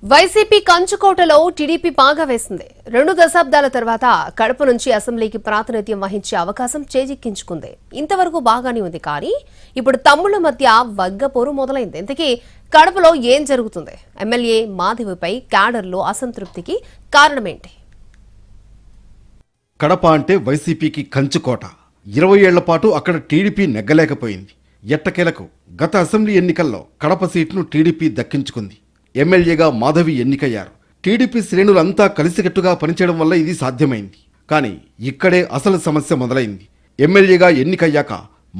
YCP కంచుకోటలో TDP పాగా వేసింది. 2 దశాబ్దాల తర్వాత కడప నుంచి అసెంబ్లీకి ప్రాతినిధ్యం వహించే అవకాశం చేజిక్కించుకుంది. ఇంతవరకు బాగానే ఉంది, కానీ ఇప్పుడు తమ్ముళ్ల మధ్య వగ్గపోరు మొదలైంది. ఇంతకీ కడపలో ఏం జరుగుతుంది? ఎమ్మెల్యే మాధవిపై క్యాడర్లో అసంతృప్తికి కారణమేంటి? కడప అంటే వైసీపీకి కంచుకోట. 20 ఏళ్ల పాటు అక్కడ టీడీపీ నెగ్గలేకపోయింది. ఎట్టకేలకు గత అసెంబ్లీ ఎన్నికల్లో కడప సీట్ను టీడీపీ దక్కించుకుంది. ఎమ్మెల్యేగా మాధవి ఎన్నికయ్యారు. టీడీపీ శ్రేణులంతా కలిసికట్టుగా పనిచేయడం వల్ల ఇది సాధ్యమైంది. కానీ ఇక్కడే అసలు సమస్య మొదలైంది. ఎమ్మెల్యేగా ఎన్నికయ్యాక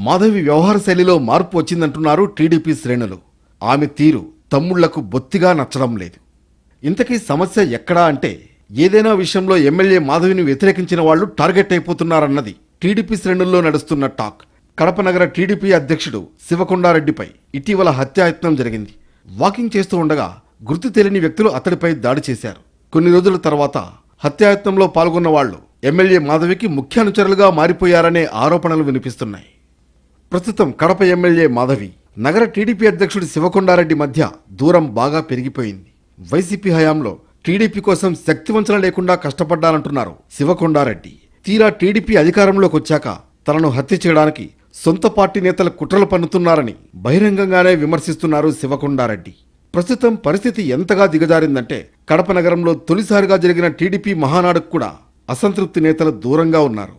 మాధవి వ్యవహార శైలిలో మార్పు వచ్చిందంటున్నారు టీడీపీ శ్రేణులు. ఆమె తీరు తమ్ముళ్లకు బొత్తిగా నచ్చడం లేదు. ఇంతకీ సమస్య ఎక్కడా అంటే, ఏదైనా విషయంలో ఎమ్మెల్యే మాధవిని వ్యతిరేకించిన వాళ్లు టార్గెట్ అయిపోతున్నారన్నది టీడీపీ శ్రేణుల్లో నడుస్తున్న టాక్. కడప నగర టీడీపీ అధ్యక్షుడు శివకొండారెడ్డిపై ఇటీవల హత్యాయత్నం జరిగింది. వాకింగ్ చేస్తూ ఉండగా గుర్తు తెలియని వ్యక్తులు అతడిపై దాడి చేశారు. కొన్ని రోజుల తర్వాత హత్యాయత్నంలో పాల్గొన్న వాళ్లు ఎమ్మెల్యే మాధవికి ముఖ్య అనుచరులుగా మారిపోయారనే ఆరోపణలు వినిపిస్తున్నాయి. ప్రస్తుతం కడప ఎమ్మెల్యే మాధవి, నగర టీడీపీ అధ్యక్షుడు శివకొండారెడ్డి మధ్య దూరం బాగా పెరిగిపోయింది. వైసీపీ హయాంలో టీడీపీ కోసం శక్తివంచన లేకుండా కష్టపడ్డారంటున్నారు శివకొండారెడ్డి. తీరా టీడీపీ అధికారంలోకి వచ్చాక తనను హత్య చేయడానికి సొంత పార్టీ నేతలు కుట్రలు పన్నుతున్నారని బహిరంగంగానే విమర్శిస్తున్నారు శివకొండారెడ్డి. ప్రస్తుతం పరిస్థితి ఎంతగా దిగజారిందంటే, కడప నగరంలో తొలిసారిగా జరిగిన టీడీపీ మహానాడుకు కూడా అసంతృప్తి నేతలు దూరంగా ఉన్నారు.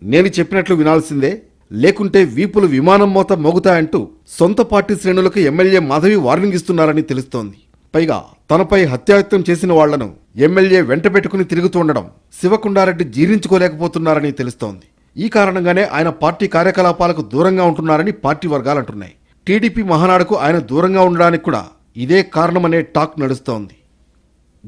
నేను చెప్పినట్లు వినాల్సిందే, లేకుంటే వీపులు విమానం మోత మోగుతాయంటూ సొంత పార్టీ శ్రేణులకు ఎమ్మెల్యే మాధవి వార్నింగ్ ఇస్తున్నారని తెలుస్తోంది. పైగా తనపై హత్యాయత్నం చేసిన వాళ్లను ఎమ్మెల్యే వెంటబెట్టుకుని తిరుగుతుండడం శివకొండారెడ్డి జీర్ణించుకోలేకపోతున్నారని తెలుస్తోంది. ఈ కారణంగానే ఆయన పార్టీ కార్యకలాపాలకు దూరంగా ఉంటున్నారని పార్టీ వర్గాలంటున్నాయి. టీడీపీ మహానాడుకు ఆయన దూరంగా ఉండడానికి కూడా ఇదే కారణమనే టాక్ నడుస్తోంది.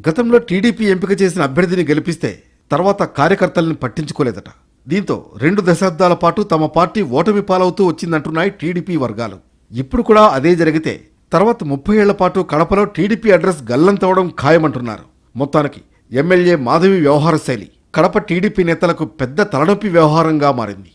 గతంలో టీడీపీ ఎంపిక చేసిన అభ్యర్థిని గెలిపిస్తే తర్వాత కార్యకర్తలను పట్టించుకోలేదట. దీంతో 2 దశాబ్దాల పాటు తమ పార్టీ ఓటమి పాలవుతూ వచ్చిందంటున్నాయి టీడీపీ వర్గాలు. ఇప్పుడు కూడా అదే జరిగితే తర్వాత 30 ఏళ్ల పాటు కడపలో టీడీపీ అడ్రస్ గల్లంతవడం ఖాయమంటున్నారు. మొత్తానికి ఎమ్మెల్యే మాధవి వ్యవహార శైలి కడప టీడీపీ నేతలకు పెద్ద తలనొప్పి వ్యవహారంగా మారింది.